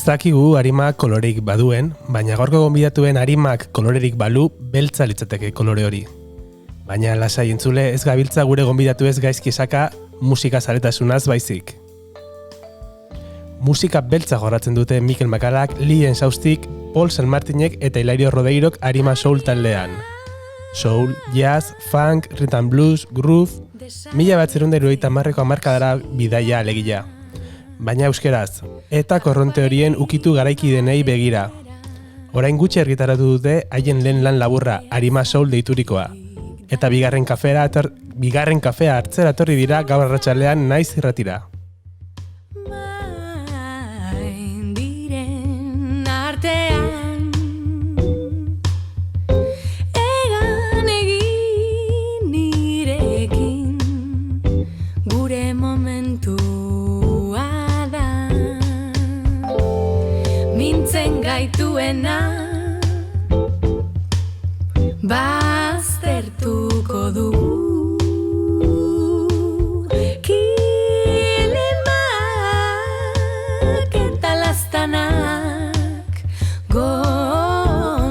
dakigu arimak kolorerik baduen, baina gaurko gonbidatuen arimak kolorerik balu beltza litzateke kolore hori. Baina lasai entzule ez gabiltza gure gonbidatu ez gaizki esaka musika zaretasunaz baizik. Musika beltza jorratzen dute Mikel Makalak, Lien Saustik, Paul San Martinek eta Hilario Rodeirok arima soul taldean. Soul, jazz, funk, rhythm and blues, groove, 1970ko hamarkadara bidaia alegia. Baina euskeraz, eta korronte horien ukitu garaiki denei begira. Orain gutxi argitaratu dute haien lehen lan laburra arima soul deiturikoa. Eta bigarren kafea hartzera etorri dira gaur arratsaldean naiz irratira. Baztertuko dugu Kilimak eta lastanak gonbidatu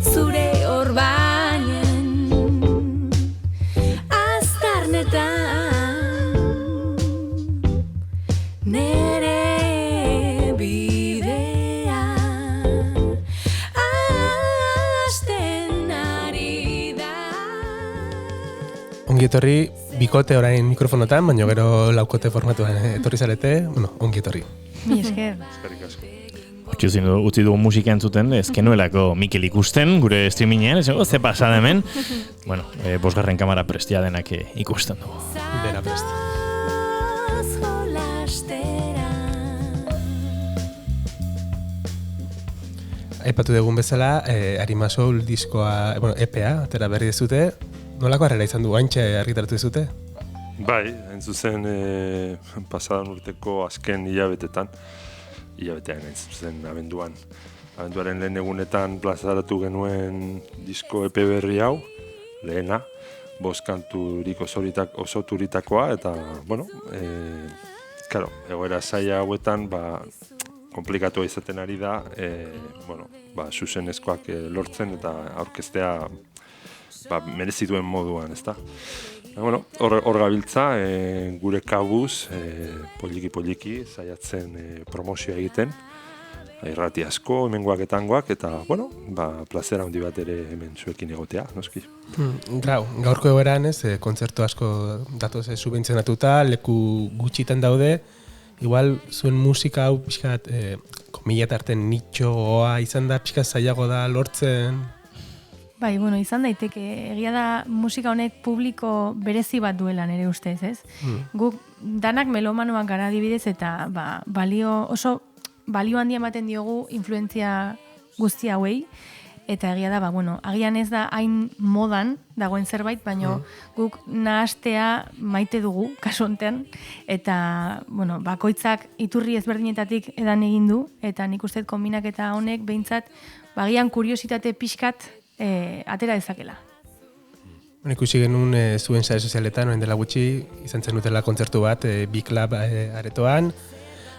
zure orbainen aztarnetan nere ongi etorri, bikote orain mikrofonotan, baina gero laukote formatuan etorri zarete, ongi etorri. Mi esker. Utzi dugu musika entzuten, ez genuelako Mikel ikusten, gure streamingean, ze pasada hemen. Bueno, bosgarren kamara prestia denak ikusten dugu. Dena prest. Aipatu dugun bezala, Arima Soul diskoa, EPA, atera berri dezute. Nolako harrera izan du, haintxe argitaratu dizute? Bai, hain zuzen pasadan urteko azken hilabetean hain zuzen abenduan. Abenduaren lehen egunetan plazaratu genuen disko EP berri hau, lehena, 5 kanturik osoturitakoa, eta, egoera zaila hauetan, komplikatua izaten ari da, zuzenezkoak lortzen eta aurkeztea merezituen moduan, ezta. Hor gabiltza, gure kabuz, poliki saiatzen promozioa egiten, irrati asko, hemengoak etangoak, eta, plazera handi bat ere hemen zuekin egotea, noski. Gaurko egoeran, kontzertu asko datoz subentzionatuta, leku gutxitan daude, igual zuen musika hau pixkat, komila tarten nitxoa izan da, pixkat zailago da lortzen. Bai, izan daiteke, egia da musika honek publiko berezi bat duela nire ustez, ez? Guk danak melomanoak gara adibidez eta oso balio handia ematen diogu influentzia guzti hauei, eta egia da, agian ez da hain modan dagoen zerbait, baina guk nahastea maite dugu, kasu hontean, eta, bakoitzak iturri ezberdinetatik edan egin du, eta nik uste konbinaketa honek behintzat, agian kuriositate pixkat atera dezakela. Ikusi genuen zuen sare sozialetan, orain dela gutxi, izan zen dutela kontzertu bat, B-Club aretoan.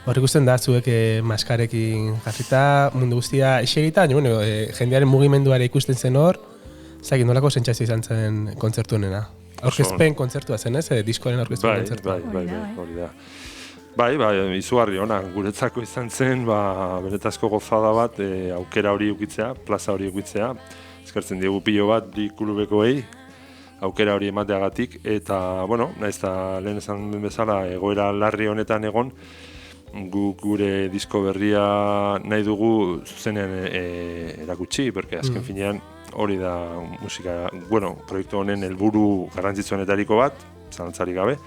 Hor ikusten da, zuek maskarekin jarrita, mundu guztia esegita, jendearen mugimenduare ikusten zen hor, nolako sentsazio izan zen kontzertu honena? Aurkezpen kontzertua zen, ez? Diskoaren aurkezpen kontzertua. Hori da. Bai, izugarri ona, guretzako izan zen, benetazko gozada bat, aukera hori ukitzea, plaza hori ukitzea. Eskertzen diegu pilo bat, bi klubekoei, aukera hori emateagatik, eta, nahiz eta lehen esan den bezala, egoera larri honetan egon, gure disko berria nahi dugu zuzenean erakutsi, porque azken finean hori da musika, proiektu honen helburu garrantzitsuenetariko bat, zalantzarik gabe,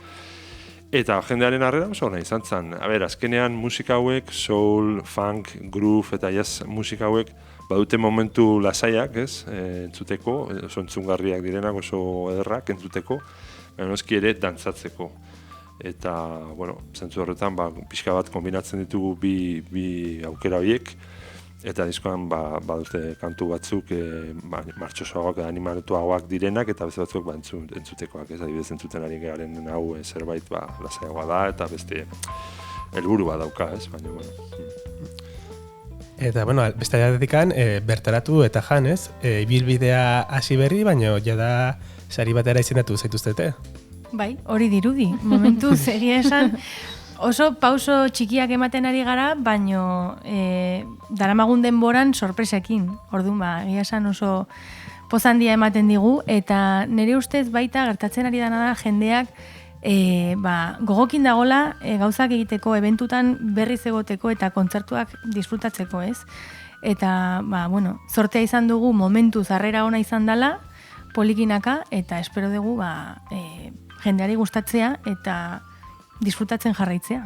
eta jendearen harrera oso nahi izan zen. Azkenean musika hauek, soul, funk, groove eta jazz musika hauek badute momentu lasaiak, entzuteko, oso entzungarriak direnak, oso ederrak entzuteko, baina noski ere dantzatzeko. Eta, zentzu horretan, pixka bat kombinatzen ditugu bi aukera horiek, eta diskoan badute kantu batzuk martxosoagoak eta animatuagoak direnak, eta beste batzuk entzutekoak, adibidez entzuten ari garen hau zerbait lasaiagoa da, eta beste helburu bat dauka, ez? Baina, bueno. Eta, bueno, beste aldetikan, bertaratu eta jan, ez? Ibilbidea hasi berri, baina jada sari batera izendatu zaituztete. Bai, hori dirudi. Momentuz, egia esan, oso pauso txikiak ematen ari gara, baino daramagun denboran sorpresekin. Orduan, egia esan oso pozandia ematen digu, eta nire ustez baita gertatzen ari dana da jendeak gogokin dagola gauzak egiteko, eventutan berriz egoteko eta kontzertuak disfrutatzeko, ez? Eta, bueno, zortea izan dugu momentu zarrera ona izan dela, polikinaka, eta espero dugu jendeari gustatzea eta disfrutatzen jarraitzea.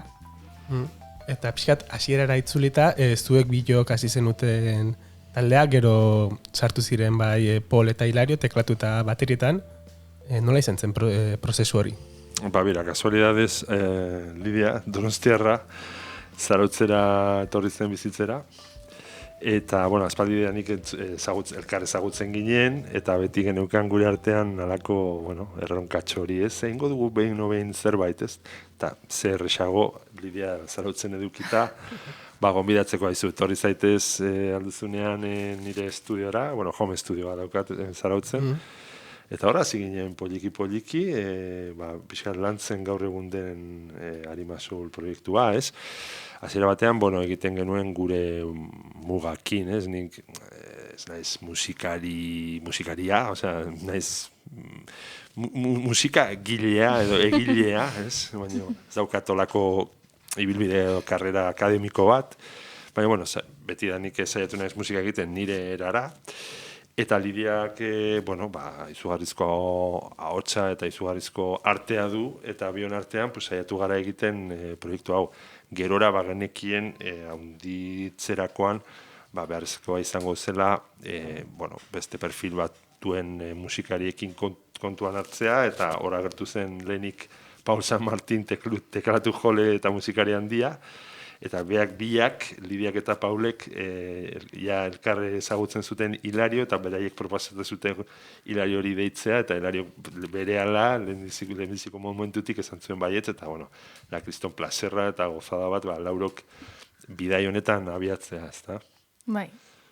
Eta pixkat hasierara itzulita, zuek bilok hasi zenuten taldea, gero sartu ziren bai Pol eta Hilario teklatu eta baterietan. Nola izan zen prozesu hori? Bera, kasualidadez, Lidia, Donostiarra, Zarautzera etorri zen bizitzera. Eta, bueno, aspaldideanik elkar ezagutzen ginen, eta beti geneukan gure artean alako, bueno, erronkatxo hori ez. Egingo dugu behin zerbait, ez? Eta zer erresago, Lidia Zarautzen edukita, gonbidatzeko haizu, etorri zaitez alduzunean nire estudiora, bueno, home estudioa daukat Zarautzen. Eta horra hasi ginen poliki, pixkat lantzen gaur egun den Arima Soul proiektua, ez? Hasiera batean, bueno, egiten genuen gure mugakin, ez? Nik ez naiz musikaria, osea, naiz musika gilea edo egilea, ez? Baina ez daukatolako ibilbide edo karrera akademiko bat, baina, bueno, beti da nik saiatu naiz musika egiten nire erara, eta Lidiak, bueno, izugarrizko ahotsa eta izugarrizko artea du, eta bion artean, saiatu gara egiten proiektu hau. Gerora bagenekien haunditzerakoan beharrezkoa izango zela, bueno, beste perfil bat duen musikariekin kontuan hartzea, eta hor agertu zen lehenik Paul San Martin teklatu jole eta musikari handia, eta biak, Lidiak eta Paulek, elkarre ezagutzen zuten Hilario, eta beraiek proposatzen zuten Hilario hori deitzea, eta Hilario berehala, lehenbiziko momentutik esan zuen baietz, eta, bueno, la kriston plazerra eta gozada bat, laurok bidai honetan abiatzea, ezta? Bai,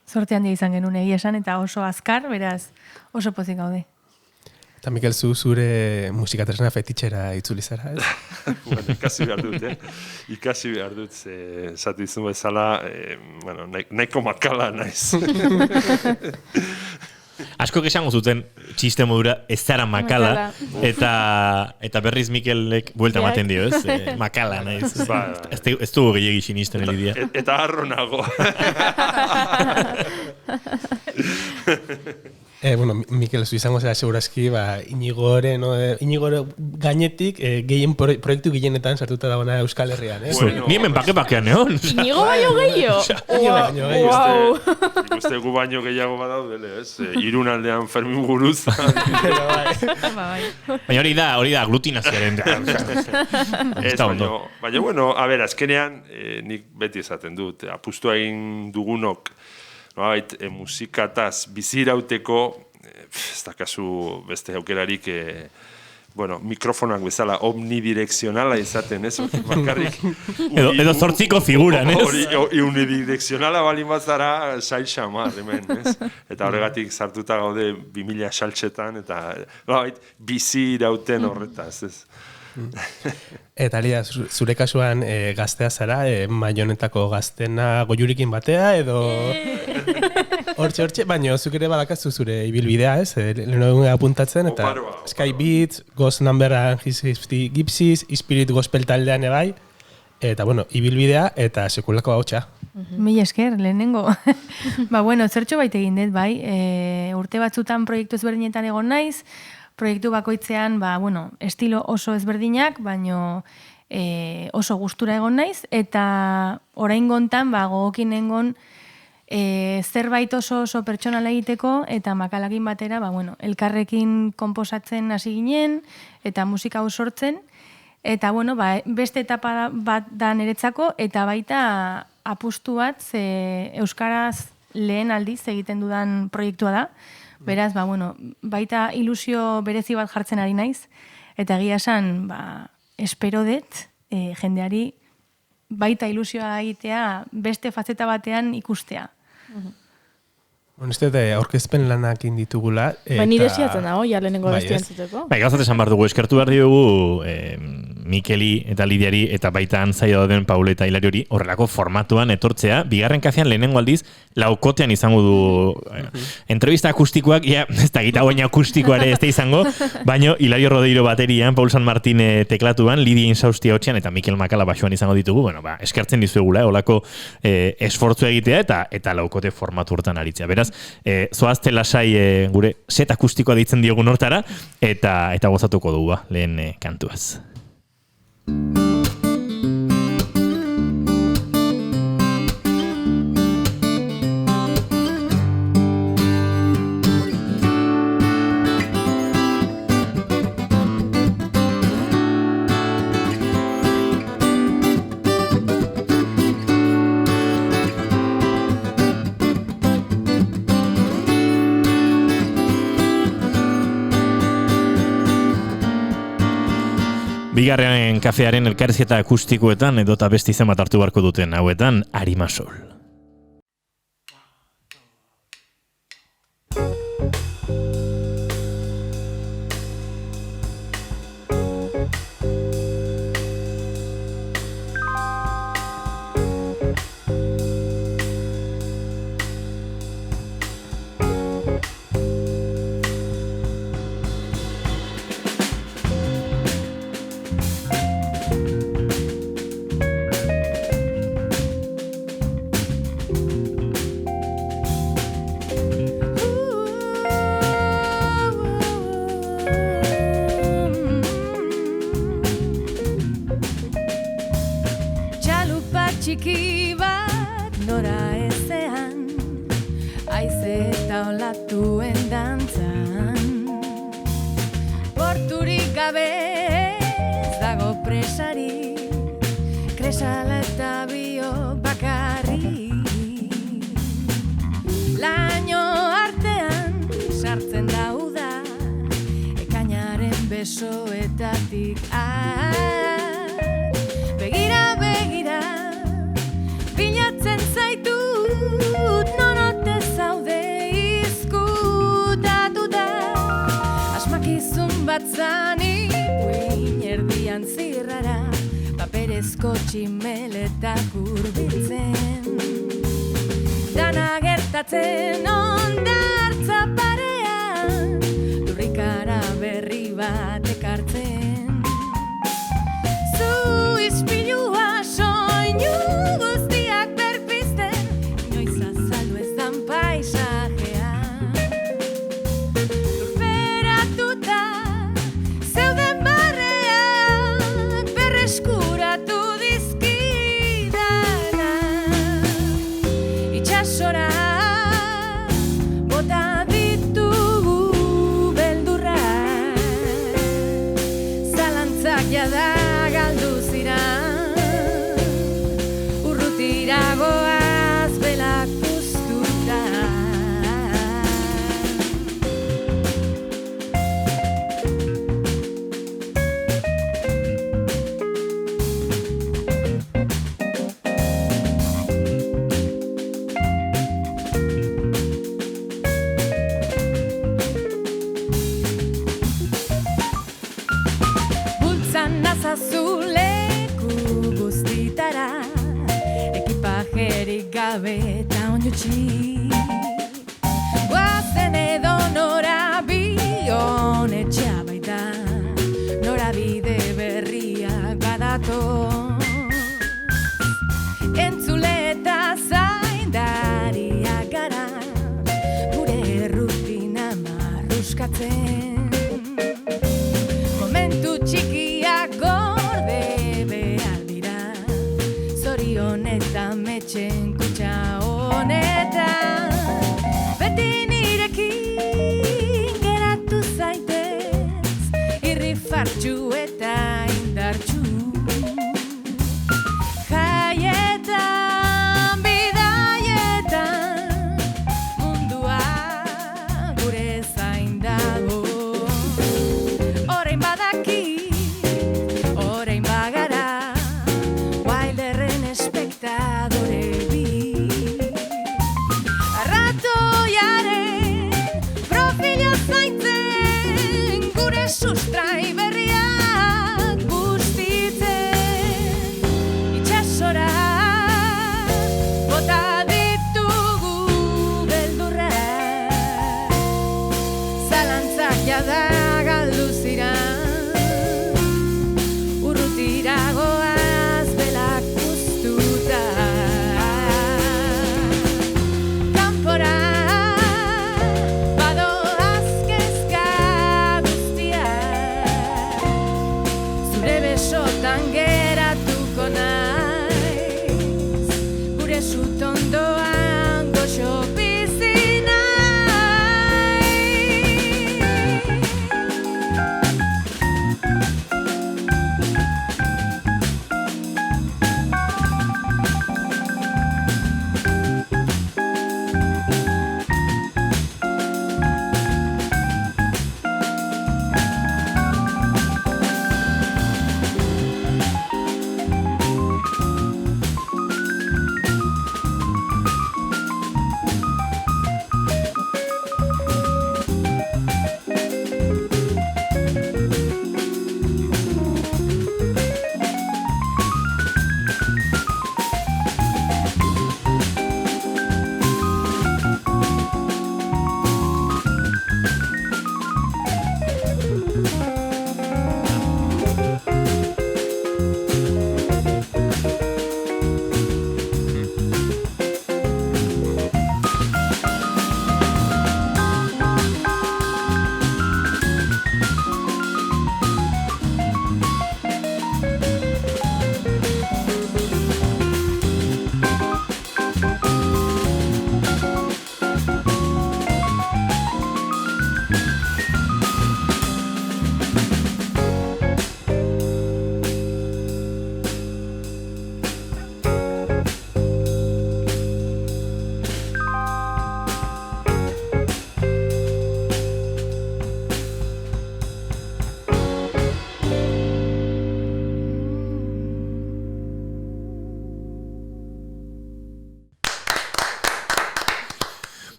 sorte handia izan genuen egia esan, eta oso azkar, beraz, oso pozik gaude. Eta Mikel, zure musikatresna fetitxera itzuli zara, ez? Bueno, ikasi behar dut, esatu izun bezala, bueno, nahiko makala naiz. Asko esango zuten txiste modura ez zara makala, eta berriz Mikelek buelta ematen dio, ez? Makala naiz. Ez dugu gehiagi sinisten Lidia. Eta harro nago. Bueno, Mikel, zu izango zera segurazki, Inigo gainetik gehien proiektu gehienetan sartuta dagoena Euskal Herrian, eh? Bueno, ni hemen bake-bakean egon. Inigo baino gehiago? Nik uste gu baino gehiago badaudele, ez? Irunaldean Fermin Guruz. Baina hori da aglutinazioaren. Baina, bueno, a ber, azkenean nik beti esaten dut, apustu egin dugunok, musikataz bizirauteko, ez dakazu beste aukerarik, bueno, mikrofonak bezala omnidirekzionala izaten, ez? Bakarrik. Edo zortziko figuran, ez? Unidirekzionala balin bazara, sail xamar, hemen, ez? Eta horregatik sartuta gaude 2000 saltsetan, eta bizi irauten horretaz, ez? Eta Lidia, zure kasuan gaztea zara, maionetako gaztena goiurikin batea, edo hortxe, baina zuk ere badakazu zure ibilbidea, ez? Lehen apuntatzen, eta Sky Beats, Ghost Number and His 50 Gypsies, Spirit Gospel taldean ebai, eta, bueno, ibilbidea eta sekulako hautsa. Mila esker, lehenengo. Bueno, zertxo baita egin dut, bai. Urte batzutan proiektu ezberdinetan egon naiz, proiektu bakoitzean, bueno, estilo oso ezberdinak, baino oso gustura egon naiz, eta orain gontan, gogokin nengon zerbait oso pertsonala egiteko, eta makalakin batera, bueno, elkarrekin konposatzen hasi ginen, eta musika hau sortzen, eta, bueno, beste etapa bat da niretzako, eta baita apustu bat, euskaraz lehen aldiz egiten dudan proiektua da. Beraz, bueno, baita ilusio berezi bat jartzen ari naiz, eta egia esan, espero dut, jendeari baita ilusioa egitea beste faceta batean ikustea. Uste aurkezpen lanak inditugula. Ni desiatzen dago, ja lehenengo abestia entzuteko. Gauzat esan behar dugu, eskertu behar diogu Mikeli eta Lidiari eta baitan zaila dauden Paule eta Hilariori horrelako formatuan etortzea. Bigarren kafean lehenengo aldiz laukotean izango du entrevista akustikoak, ez da gita guaina akustikoare ez da izango, baino Hilario Rodeiro baterian, Paul San Martin teklatuan, Lidia Insaustia hotxean eta Mikel Makala basuan izango ditugu. Bueno, eskertzen dizuegula, holako esfortzua egitea eta laukote formatu hortan aritzea. Beraz, zoazte lasai gure set akustikoa deitzen diogun hortara eta gozatuko dugu lehen kantuaz. Bigarren kafearen elkarrizketa akustikoetan edota beste izen bat hartu beharko duten hauetan Arima Soul. Txiki bat nora ezean, aize eta olatuen dantzan. Porturik gabe ez dago presari, kresala eta biok bakarri. Laino artean sartzen da uda, ekainaren besoetatik begira, bilatzen zaitut, nonote zaude izkutatuta. Asmakizun bat zanik, uin erdian zirrara, paperezko tximeletak hurbiltzen. Dana gertatzen ondartza parean, lurrikara berri bat ekartzen. Zu ispilua soinu guztiak berpizten, inoiz azaldu ez dan paisajea. Lurperatuta zeuden barreak berreskuratu dizkidana. Itxasora bota ditugu beldurrak, zalantzak jada galdu ziran, urrutiragoaz belak puztuta. Bultzan nazazu leku guztitara, ekipajerik gabe eta ondutxi. Guazen edo nora bionetxea baita, norabide berriak badatoz. Entzule eta zaindariak gara, gure rutina marruskatzen. Momentu txikiak gorde behar dira, zorion eta metxen kutxa honetan. Beti nirekin geratu zaitez, irrifartxu eta indartxu. Jaietan, bidaietan, mundua gure zain dago.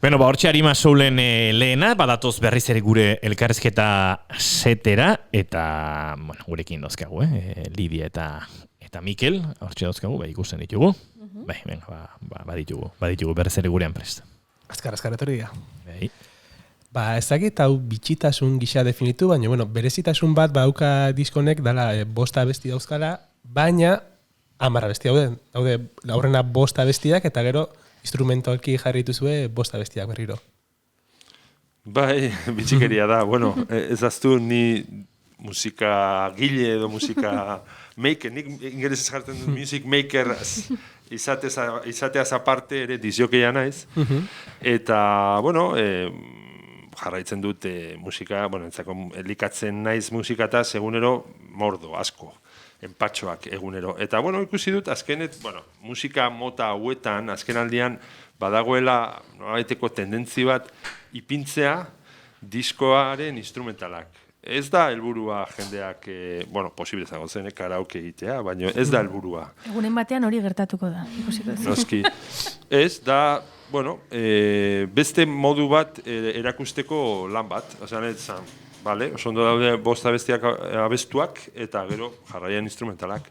Bueno, hortxe Arima Soulen lehena, badatoz berriz ere gure elkarrezketa setera, eta, bueno, gurekin dozkagu, Lidia eta Mikel, hortxe dozkagu, ikusten ditugu. Venga, baditugu berriz ere gurean prest. Azkar etorri dira. Ez dakit hau bitxitasun gisa definitu, baina berezitasun bat bauka diskonek dala 5 abesti dauzkala, baina 10 abesti daude aurrena 5 abestiak eta gero instrumentalki jarritu zue 5 abestiak berriro. Bai, bitxikeria da. Bueno, ez aztu ni musika gile edo musika maker, nik ingelesez jartzen dut music maker izateaz aparte ere disjokeia naiz. Eta, bueno, jarraitzen dut musika, entzako elikatzen naiz musikataz egunero mordo, asko, enpatxoak egunero. Eta, ikusi dut, azkenet, musika mota hauetan, azken aldian, badagoela, norabaiteko tendentzi bat, ipintzea diskoaren instrumentalak. Ez da helburua jendeak, posible zago zen, karaoke egitea, baina ez da helburua. Egunen batean hori gertatuko da, ikusiko ez. Noski. Ez da, beste modu bat erakusteko lan bat. Osean, oso ondo daude 5 abestiak abestuak, eta gero jarraian instrumentalak.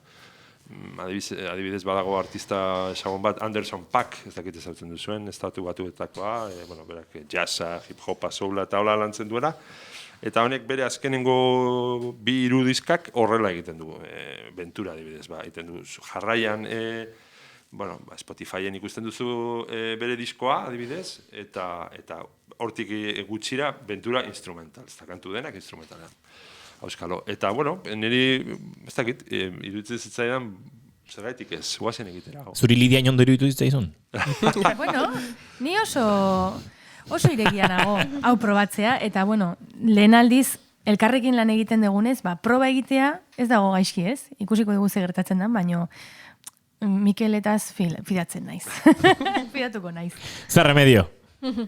Adibidez badago artista esagon bat, Anderson .Paak, ez dakit ezautzen duzuen, estatu batuetakoa, berak jazza, hip-hopa, soula eta hola lantzen duela. Eta honek bere azkenengo 2 irudizkak horrela egiten du, Ventura adibidez, egiten du jarraian, Spotifyen ikusten duzu bere diskoa adibidez, eta hortik gutxira Ventura instrumental, ez da kantu denak instrumentalean. Auskalo. Eta, niri, ez dakit, iruditzen zitzaidan, zergaitik ez, guazen egitera. Zuri Lidia inondo iruditu zitzaizun? Ni oso irekia nago hau probatzea, eta, lehen aldiz, elkarrekin lan egiten dugunez, proba egitea ez dago gaizki ez, ikusiko dugu ze gertatzen da, baina Mikeletaz fidatzen naiz. Fidatuko naiz. Zer remedio?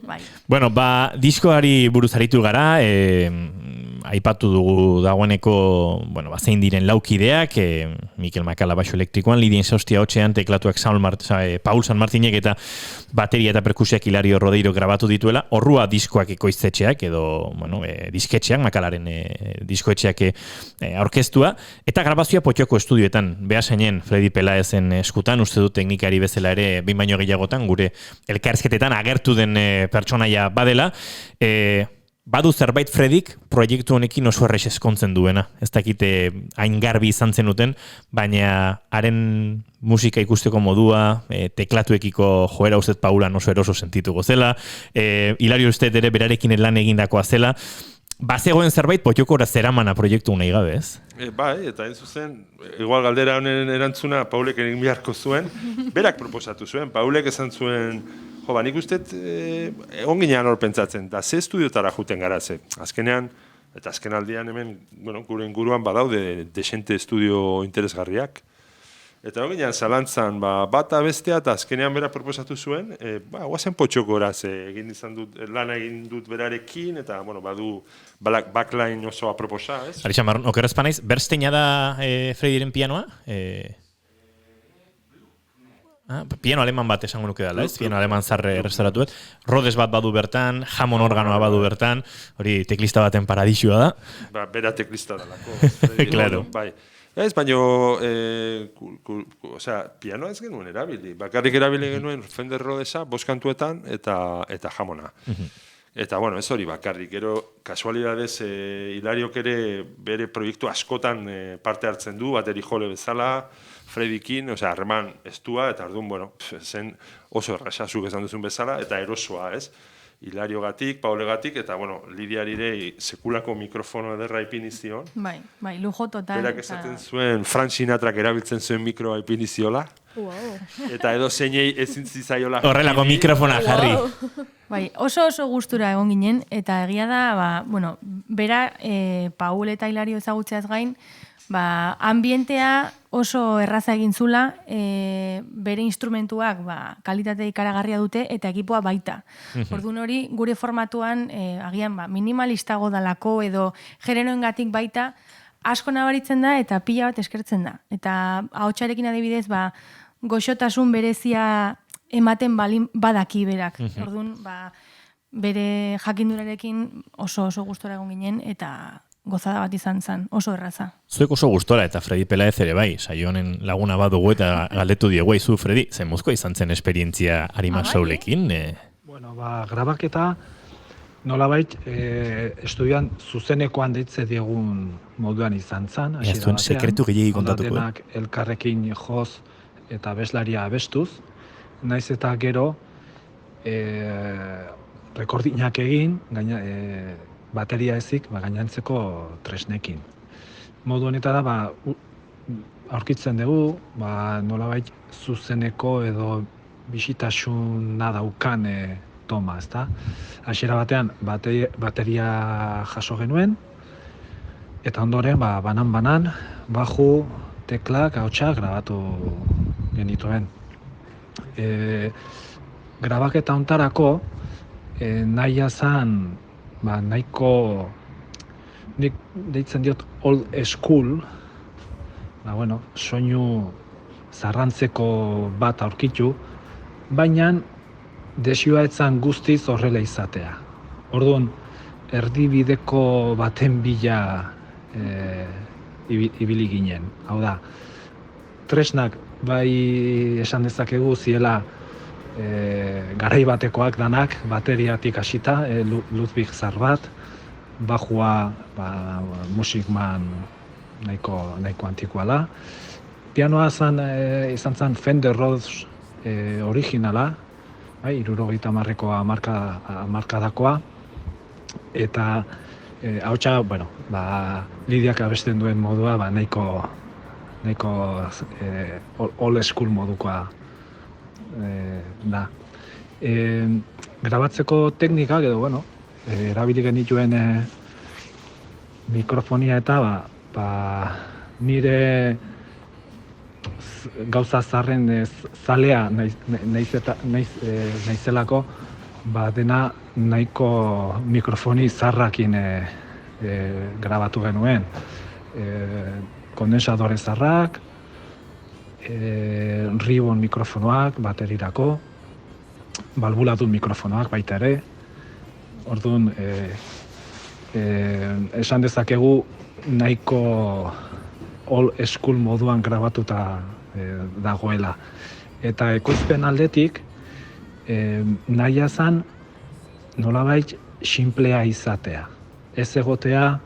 Bai. Bueno, diskoari buruz aritu gara, aipatu dugu dagoeneko, zein diren laukideak, Mikel Makala baixo elektrikoan, Lidien Saustia hotxean, teklatuak Paul San Martinek eta bateria eta perkusiak Hilario Rodeiro grabatu dituela, horrua diskoak ekoiztetxeak, edo, disketxeak, Makalaren diskoetxeak aurkeztua, eta grabazioa Potxoko estudioetan, behasainen Freddy Pelaezen eskutan, uste du teknikari bezala ere, behin baino gehiagotan, gure elkarrizketetan agertu den pertsonaia badela, badu zerbait Fredik proiektu honekin oso errex eskontzen duena. Ez dakite hain garbi izan zenuten, baina haren musika ikusteko modua, teklatuekiko joera uzet Paulan oso eroso sentituko zela, Hilario Usted ere berarekin lan egindakoa zela, bazegoen zerbait Potxokora zeramana proiektu nahi gabe, ez? Bai, eta hain zuzen, igual galdera honen erantzuna Paulek egin beharko zuen, berak proposatu zuen, Paulek esan zuen, nik uste, egon ginean hor pentsatzen, da ze estudiotara juten gara, ze, azkenean, eta azken aldian hemen, gure inguruan badaude desente estudio interesgarriak. Eta egon ginean zalantzan, bat abestea, eta azkenean bera proposatu zuen, guazen Potxokora, ze, lana egin dut berarekin, eta, badu backline oso aproposa, ez? Arixan, okerrezpa naiz, Bernsteina da Frediren pianoa? Piano aleman bat esango nuke dela, ez? Piano aleman zarre restauratuet. Rodes bat badu bertan, Hammond organoa badu bertan, hori teklista baten paradisua da. Bera teklista dalako. Claro. Bai. Ez, baina, pianoa ez genuen erabili. Bakarrik erabili genuen Fender Rodesa, 5 kantuetan, eta Hammona. Eta, ez hori bakarrik. Gero, kasualidadez, Hilariok ere bere proiektu askotan parte hartzen du, bateri jole bezala, Fredikin, harreman estua, eta orduan, zen oso erraza zuk esan duzun bezala, eta erosoa, ez? Hilariogatik, Paulegatik, eta, Lidiarire sekulako mikrofono ederra ipinizion. Bai, lujo total. Berak esaten zuen, Frank Sinatrak erabiltzen zuen mikroa ipiniziola. Eta edo zeinei ezin zitzaiola. Horrelako mikrofona jarri. Bai, oso gustura egon ginen, eta egia da, bera Paul eta Hilario ezagutzeaz gain, ambientea oso erraza egin zula, bere instrumentuak kalitate ikaragarria dute eta ekipoa baita. Orduan hori, gure formatuan, agian minimalistago dalako edo generoengatik baita, asko nabaritzen da eta pila bat eskertzen da. Eta ahotsarekin adibidez, goxotasun berezia ematen badaki berak. Orduan, bere jakindurarekin oso gustora egon ginen, eta gozada bat izan zen, oso erraza. Zuek oso gustora eta Fredi Pelaez ere bai, saio honen laguna bat dugu eta galdetu diogu zu Fredi, zen mozkoa izan zen esperientzia Arima Soulekin? Bueno, grabaketa nolabait estudian zuzenekoan deitze diegun moduan izan zen. Ez zuen sekretu gehiagik kontatuko. Denak elkarrekin joz eta abeslaria abestuz. Naiz eta gero rekordinak egin, bateria ezik, gainantzeko tresnekin. Modu honetara, aurkitzen dugu, nolabait zuzeneko edo bisitasuna daukan toma, ezta? Hasiera batean bateria jaso genuen, eta ondoren banan, baju, teklak, ahotsak grabatu genituen. Grabaketa hontarako nahia zan nahiko, nik deitzen diot old school, soinu zarrantzeko bat aurkitu, baina desioa etzan guztiz horrela izatea. Orduan, erdibideko baten bila ibili ginen. Hau da, tresnak bai esan dezakegu ziela garai batekoak danak, bateriatik hasita, Ludwig zar bat, bajua musikman nahiko antikoala. Pianoa izan zen Fender Rhodes originala, 70ko hamarkadakoa, eta hautsa, Lidiak abesten duen modua nahiko old school modukoa da. Grabatzeko teknikak edo, erabili genituen mikrofonia eta nire gauza zarren zalea naizelako, dena nahiko mikrofoni zarrakin grabatu genuen. Kondensadore zarrak, ribbon mikrofonoak baterirako, balbuladun mikrofonoak baita ere. Orduan, esan dezakegu nahiko old school moduan grabatuta dagoela. Eta ekoizpen aldetik, nahia zan nolabait sinplea izatea. Ez egotea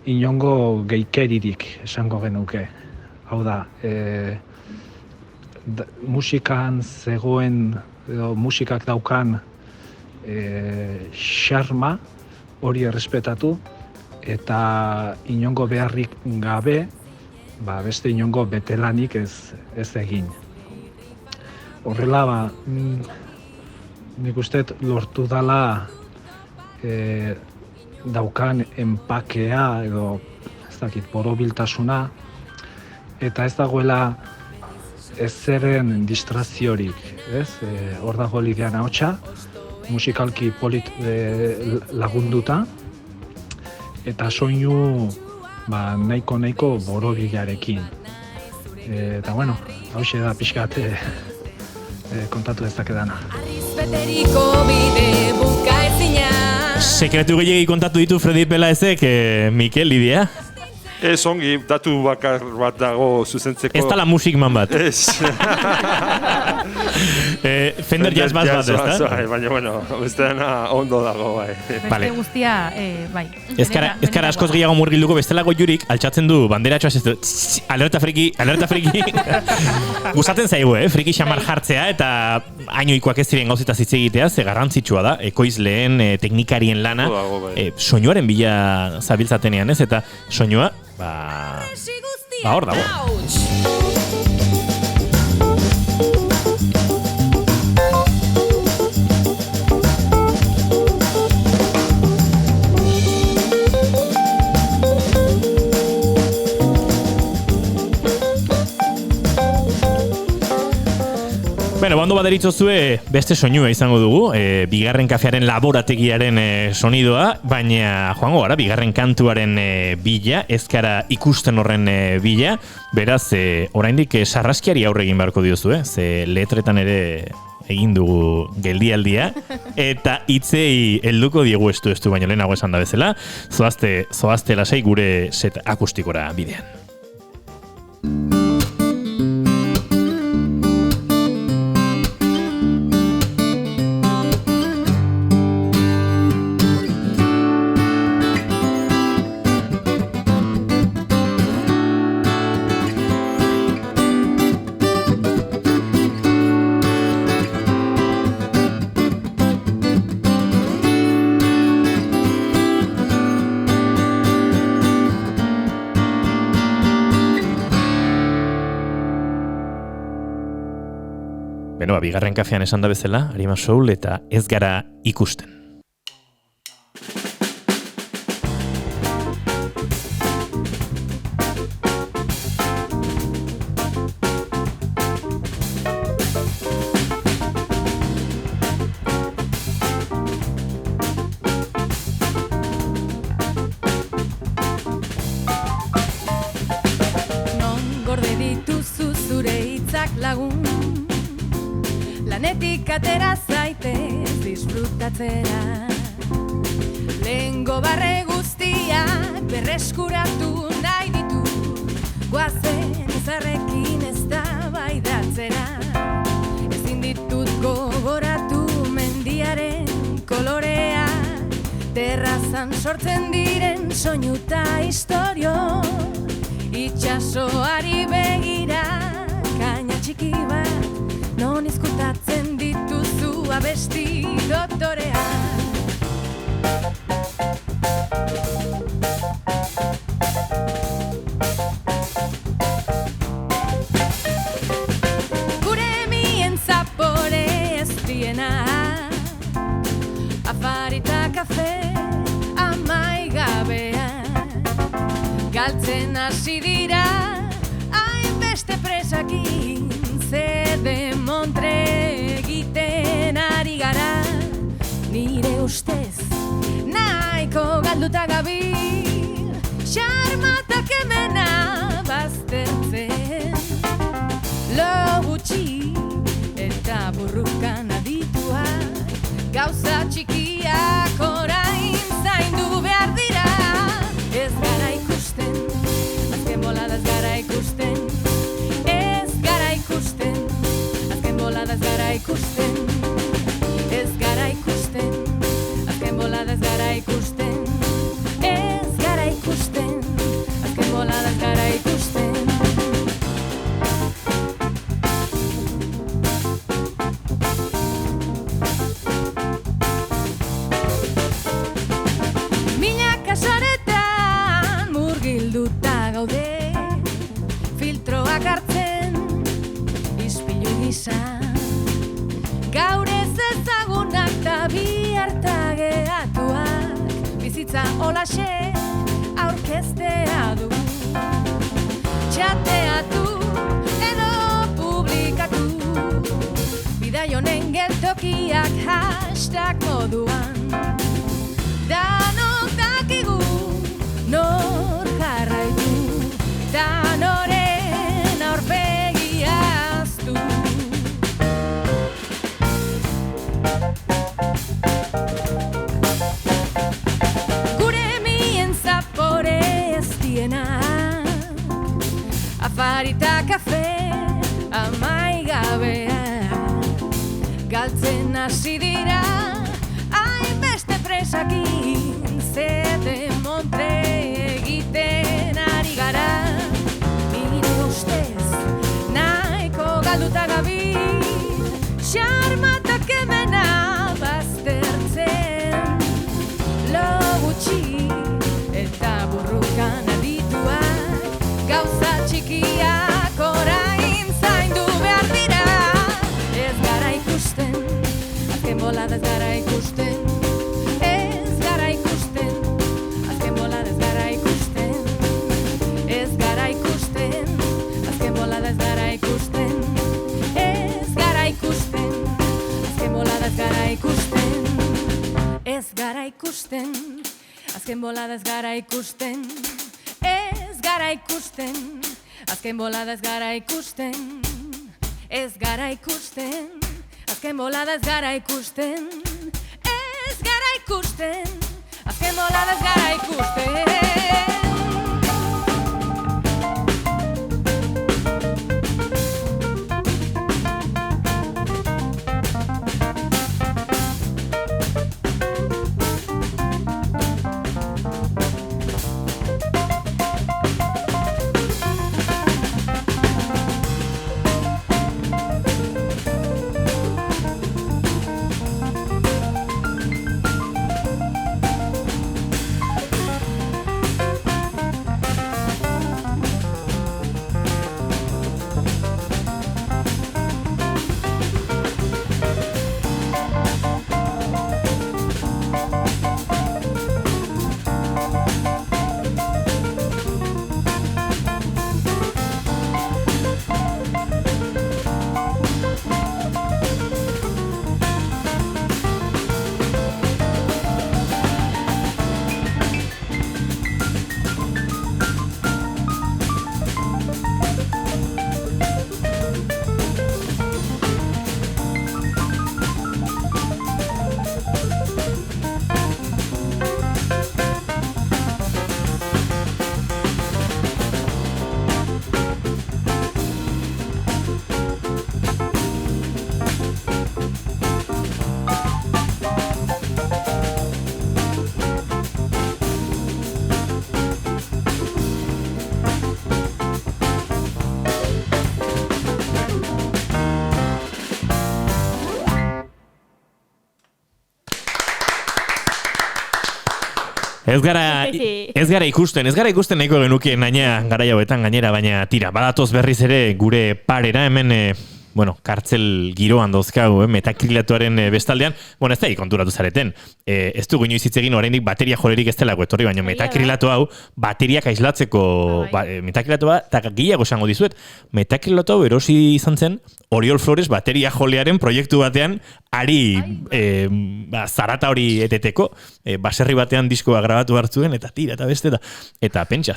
inongo geikeririk esango genuke. Hau da, musikan zegoen, edo musikak daukan xarma hori errespetatu, eta inongo beharrik gabe, beste inongo betelanik ez egin. Horrela, nik uste lortu dala daukan enpakea edo borobiltasuna, eta ez dagoela ezeren distraziorik, ez? Hor dago Lidian ahotsa, musikalki polit lagunduta, eta soinu nahiko borobilarekin. Eta hauxe da pixkat kontatu dezakedana. Sekretu gehiagi kontatu ditu Fredi Pelaezek, Mikel, Lidia? Ez ongi, datu bakar bat dago zuzentzeko. Ez tala musikman bat. Ez. Fender Jazz bat, ez da? Baina, beste dena ondo dago, bai. Beste guztia, bai. Ez kara askoz gehiago murgilduko bestelako jurik, altxatzen du banderatxoa ez du, alerta friki. Gustatzen zaigu, friki xamar jartzea, eta hainoikoak ez ziren gauzita zitze egitea, ze garrantzitsua da, ekoizleen, teknikarien lana, soinuaren bila zabiltzatenean, ez? Eta soinua, hor dago. Ondo baderitzozue beste soinua izango dugu, bigarren kafearen laborategiaren sonidoa, baina joango gara, bigarren kantuaren bila, ez gara ikusten horren bila, beraz, oraindik sarraskiari aurre egin beharko diozu, ze letretan ere egin dugu geldialdia, eta hitzei helduko diegu estu baino lehenago esan da bezala, zoazte lasai gure set akustikora bidean. Bigarren kafean esan da bezala, Arima Soul eta ez gara ikusten. Non gorde dituzu zure hitzak lagun, lanetik atera zaitez disfrutatzera. Lehengo barre guztiak berreskuratu nahi ditu, goazen izarrekin ez da baidatzera. Ezin ditut gogoratu mendiaren kolorea, terrazan sortzen diren soinu eta istorio, itxasoari begira kaina txiki bat, non izkutatzen dituzu abesti dotorea. Gure mien zapore ez diena, afarita kafe amaigabean, galtzen hasi dira hainbeste presakin, zede montre egiten ari gara, nire ustez nahiko galduta gabil, xarmatak emena baztertzen, lo gutxi eta burrukan adituak, gauza txikiak orain zaindu behar dira. Ez gara ikusten, azken bolada ez gara ikusten, ez gara ikusten, ez gara ikusten, azken bolada ez gara ikusten, ez gara ikusten, azken bolada ez gara ikusten. Milaka saretan murgilduta gaude, filtroak hartzen, ispilu gisa. Gaur ez ezagunak ta bihartageatuak, bizitza holaxe aurkeztea du. Txateatu edo publikatu, bidai honen geltokiak hashtag moduan. Danok dakigu nor jarraitu, danoren aurpegia aztu. Afarita kafe amaigabea, galtzen hasi dira hainbeste presakin, zede montre egiten ari gara, nire ustez nahiko galduta gabil, xarmatak emena baztertzen, lo gutxi eta burrukan adituak, gauza txikiak orain zaindu behar dira. Ez gara ikusten, azken bolada ez gara ikusten, ez gara ikusten, azken bolada ez gara ikusten, ez gara ikusten, azken bolada ez gara ikusten, ez gara ikusten, azken bolada ez gara ikusten, ez gara ikusten, azken bolada ez gara ikusten, ez gara ikusten, azken bolada ez gara ikusten, ez gara ikusten, azken bolada ez gara ikusten. Ez gara ikusten, azken bolada ez gara ikusten. Ez gara ikusten nahiko genukien garai hauetan gainera, baina tira, badatoz berriz ere gure parera, hemen, kartzel giroan dozkau, metakrilatuaren bestaldean, ez da konturatu zareten, ez dugu inoiz hitz egin oraindik bateria jolerik ez delako etorri, baina metakrilatu hau, bateriak aislatzeko, metakrilatu eta gehiago esango dizuet, metakrilatu hau erosi izan zen, Oriol Flores bateria jolearen proiektu batean ari zarata hori eteteko, baserri batean diskoa grabatu hartzuen, eta tira, eta beste, eta pentsa,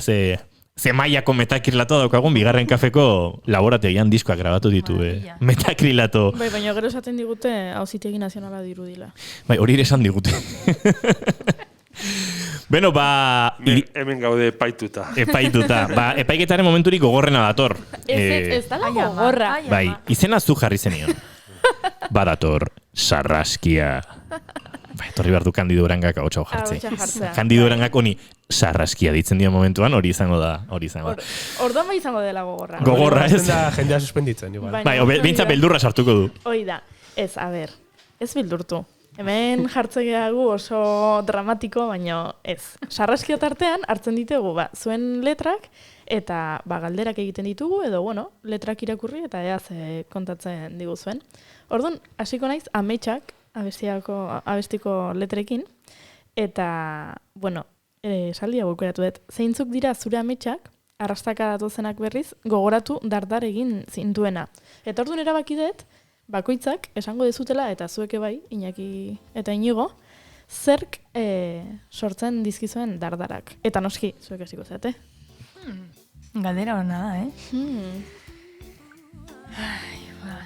ze mailako metakrilato daukagun, bigarren kafeko laborategian diskoak grabatu ditu, metakrilato. Bai, baina gero esaten digute, Auzitegi Nazionala dirudila. Bai, hori ere esan digute. Beno, hemen gaude epaituta. Epaiketaren momenturik gogorrena dator. Ez da gogorra. Bai, izena zu jarri zenion. Badator, Sarraskia. Etorri behar du Kandido Urangak hau txau jartzi. Kandido Urangak honi Sarraskia ditzen dio momentuan, hori izango da. Orduan bai izango dela gogorra. Gogorra, ez? Jendea suspenditzen. Bai, bintza beldurra sartuko du. Hoi da, ez bildurtu. Hemen jartzegeagu oso dramatiko, baina ez. Sarraskia tartean hartzen ditugu, zuen letrak, eta galderak egiten ditugu, edo, letrak irakurri, eta ea ze kontatzen diguzuen. Orduan, hasiko naiz, ametsak, abestiko letrekin, eta, esaldia aukeratu dut, zeintzuk dira zure ametsak, arrastaka datozenak berriz, gogoratu dardar egin zintuena. Eta orduan erabaki dut, bakoitzak esango dizutela, eta zueke bai, Iñaki eta Inigo, zerk sortzen dizkizuen dardarak. Eta noski, zuek hasiko zate. Galdera hona da,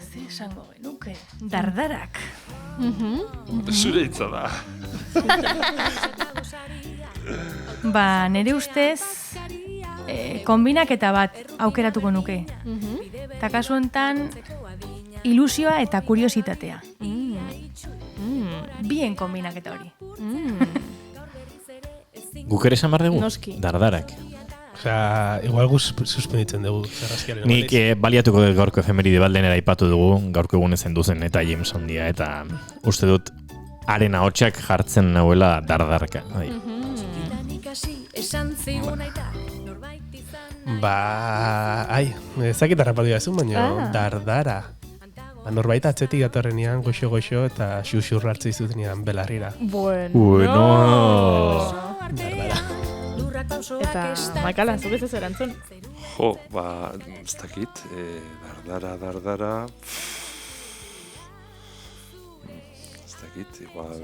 ze esango genuke. Dardarak. Zure hitza da. Nere ustez, kombinaketa bat aukeratuko nuke. Eta kasu honetan, ilusioa eta kuriositatea. Bien kombinaketa hori. Guk ere esan behar dugu? Noski. Dardarak. Igual guz suspenditzen dugu Sarraskiaren. Nik baliatuko gaurko efemeride baldenera aipatu dugu, gaurko egun ezen duzen eta Jameson dia, eta uste dut haren ahotsak jartzen nahuela dardarka. Ezakit harrapatu jazun, baina dardara. Norbait atzetik datorrenean goxo-goxo eta xuxurra hartze izutenean belarrira. Bueno. Dardara. Eta, Makala, zuk ez erantzun? Ez dakit, dardara... Ez dakit, igual...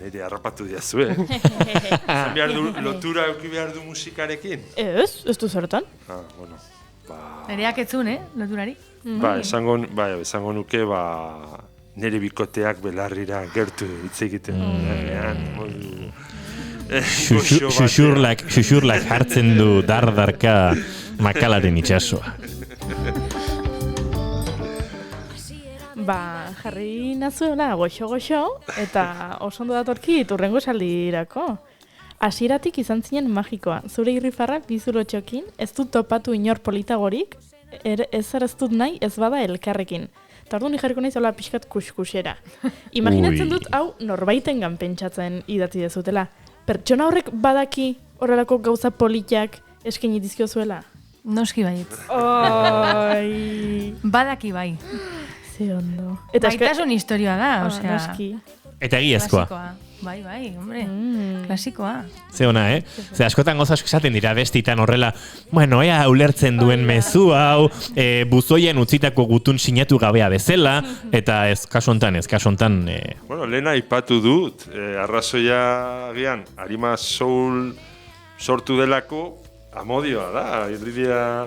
Nire harrapatu diazu, lotura euki behar du musikarekin? Ez du zertan. Nereak etzun, loturari? Esango nuke, nire bikoteak belarrira gertu hitz egiten. Xuxurlak hartzen du dardarka Makalaren itxasoa. Jarri nazuela goxo, eta oso ondo datorki urrengo esaldirako. Hasieratik izan zinen magikoa, zure irrifarrak bizulotxokin, ez dut topatu inor politagorik, ez dut nahi ez bada elkarrekin. Eta orduan jarriko nahi zola pixkat kuskusera. Imaginatzen dut, hau norbaitengan pentsatzen idatzi dezutela. Pertsona horrek badaki horrelako gauza politak eskaini dizkiozuela? Noski baiet. Oi. Badaki bai. Ze ondo. Baitasun historioa da, osea. Noski. Eta egiazkoa. Bai, hombre, klasikoa. Ze ona, Ze askotan gauza asko esaten dira bestitan horrela, bueno, ea ulertzen duen mezu hau, buzoien utzitako gutun sinatu gabea bezala, eta ez, kasu hontan. Bueno, lehena aipatu dut, arrazoia agian, Arima Soul sortu delako, amodioa da, Lidia...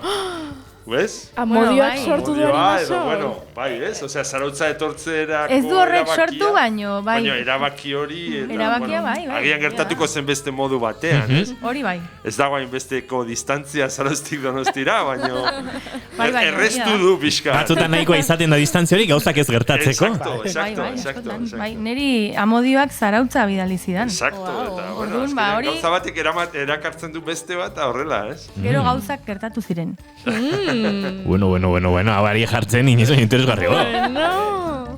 ¿Ves? Amodioak sortu du Arima Soul. Bueno, bai, ez? Osea, zarautza etortzerako ez du horrek sortu baino, bai. Baina erabaki hori... Erabakia bai. Agian gertatuko zen beste modu batean, ez? Hori bai. Ez dago hainbesteko distantzia Zarauztik Donostira, baina errestu bai. du pixka. Batzutan nahikoa izaten da distantzia hori gauzak ez gertatzeko. Exacto. Bai, niri amodioak Zarautza bidali zidan. Exacto, eta bueno, Orduan, hori... gauza batek erakartzen du beste bat, horrela, ez? Gero gauzak gertatu ziren. Bueno, abari jartzen inizo interesgarri. Bueno.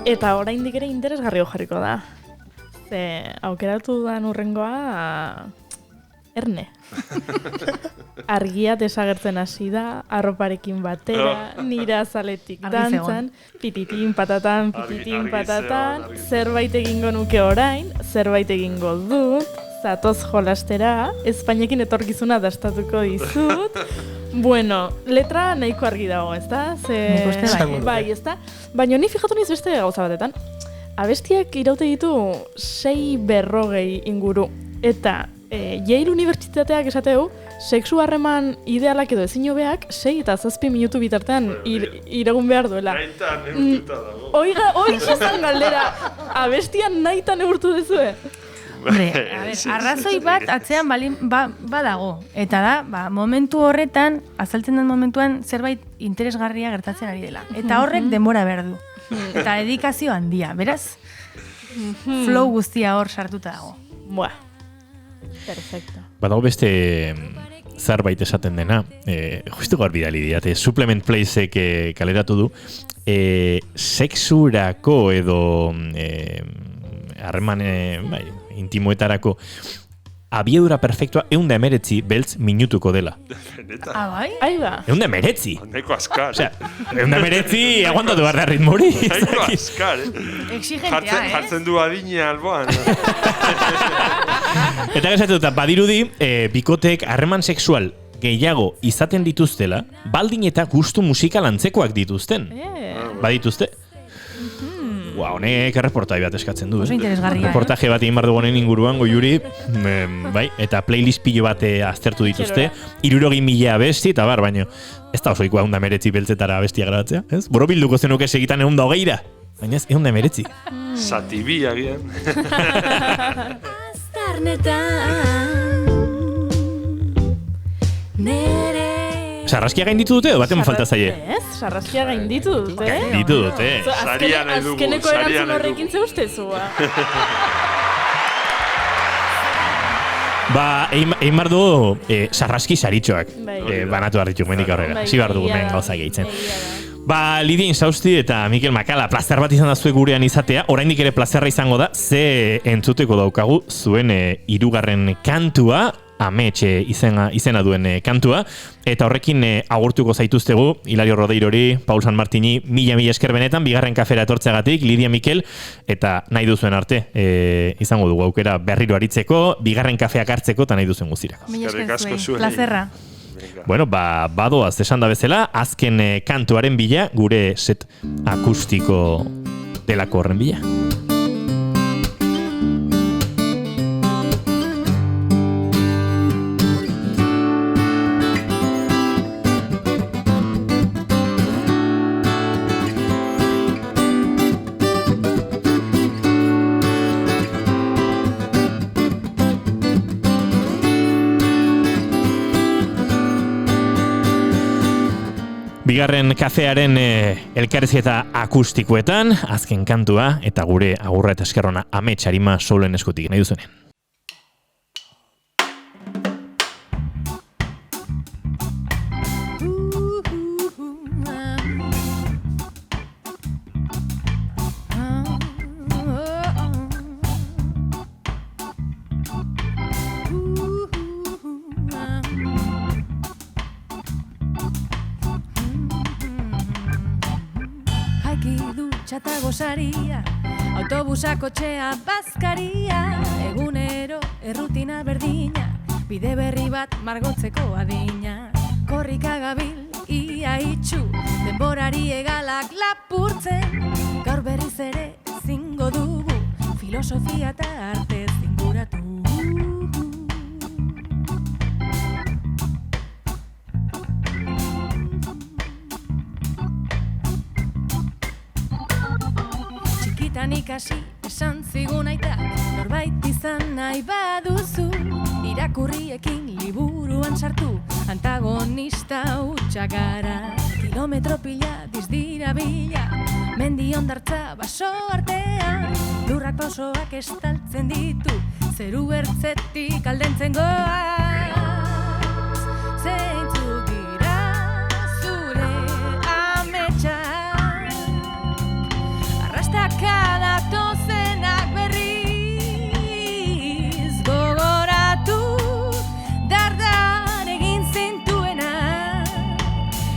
Eta oraindik ere interesgarri jarriko da. Ze aukeratu dudan urrengoa Erne. Argia desagertzen hasi da, arroparekin batera, nira azaletik dantzan, pititin patatan, zerbait egingo nuke orain, zerbait egingo dut, zatoz jolastera, Espainekin etorkizuna dastatuko dizut. Bueno, letra nahiko argi dago, ezta? Bai, ezta? Baina ni fijatu niz beste gauza batetan. Abestiak iraute ditu 6:40 inguru. Eta Yale Unibertsitateak esateu, sexu harreman idealak edo ezin hobeak 6 eta 7 minutu bitartean iragun behar duela. Nahitan neurtuta dago. Oiga zan galdera, abestian nahitan neurtu duzue? Hombre, arrazoi bat atzean badago. Eta da, momentu horretan, azaltzen den momentuan zerbait interesgarria gertatzen ari dela. Eta horrek denbora behar du. Eta dedikazio handia, beraz? Flow guztia hor sartuta dago. Buah. Perfecto. Badago beste zerbait esaten dena, justu gaur bidali diate, Supplement Placeek kaleratu du, sexurako edo harreman intimoetarako abiedura perfektua 119 beltz minutuko dela. Bai? Aiba. 119? Neko askar. Osea, 119 aguantatu behar da ritmo hori. Neko askar, Exigentea, jartzen du adina alboan. Eta gazatu eta badirudi, bikotek harreman sexual gehiago izaten dituztela, baldin eta gustu musikal antzekoak dituzten. Badituzte? Honek erreportai bat eskatzen du. Oso interesgarria. Reportaje bat egin bar dugu honen inguruan, goiuri, bai, eta playlist pilo bat aztertu dituzte, 60.000 abesti, eta baina ez da oso ikua 119 beltzetara abestia grabatzea, ez? Borobilduko zenuke segitan 120, baina ez 119. Zatibi agian. Sarraskia gainditu dute edo batean falta zaie? Ez, sarraskia gainditu dute. Gainditu dute. Saria nahi dugu. Azkeneko erantzun horrekin ze ustezua. Egin bar du sarraski saritxoak banatu behar ditu menik aurrera. Zi behar dugu men gauza gehitzen. Lidia Insausti eta Mikel Makala plazer bat izan da zuek gurean izatea. Oraindik ere plazerra izango da, ze entzuteko daukagu zuen 3. kantua, Ametxe izena duen kantua, eta horrekin agurtuko zaituztegu Hilario Rodeirori, Paul San Martini, mila esker benetan, 2. kafera etortzeagatik, Lidia Mikel, eta nahi duzuen arte izango dugu aukera berriro aritzeko, 2. kafeak hartzeko, eta nahi duzuen guztirako. Mila esker zuen, plazerra. Bueno, badoaz esan da bezala, azken kantuaren bila, gure set akustiko delako horren bila. bigarren kafearen elkarrizketa akustikoetan, azken kantua, eta gure agurra eta eskerrona amets Arima Soulen eskutik, nahi duzunen. Eta gozaria, autobusak kotxea bazkaria, egunero errutina berdina, bide berri bat margotzeko adina. Korrika gabil, ia itxu, denborari egalak lapurtzen, gaur berriz ere zingo dugu, filosofia eta arte zinguratu. Ikasi esan zigun aitak, norbait izan nahi baduzu, irakurriekin liburuan sartu, antagonista hutsak gara. Kilometro pila dizdira bila, mendi hondartza baso artean, lurrak pausoak estaltzen ditu, zeru ertzetik aldentzen goaz. Zeintzuk dira zure ametsak, arrastakada tozenak berriz gogoratu, dardar egin zintuena,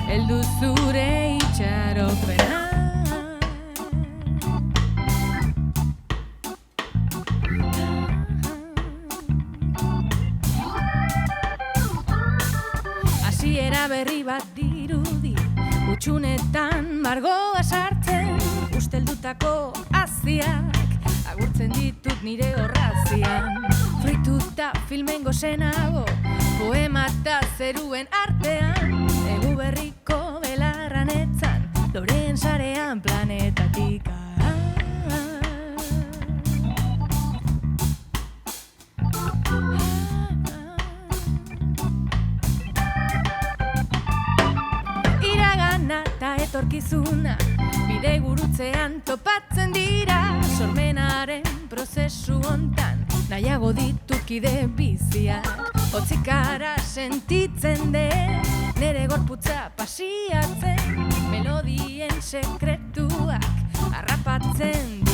heldu zure itxaropena. Hasiera berri bat dirudi, utxunetan margoa sartzen, usteldutako aziak agurtzen ditut nire horrazian. Fruituta filmen gozenago, poema eta zeruen artean, egu berriko belarran etzan, loreen sarean planetatik. Iragana eta etorkizuna bide gurutzean topatzen dira, sormenaren prozesu hontan nahiago ditukide biziak. Hotzikara sentitzen den, nere gorputza pasiatzen, melodien sekretuak harrapatzen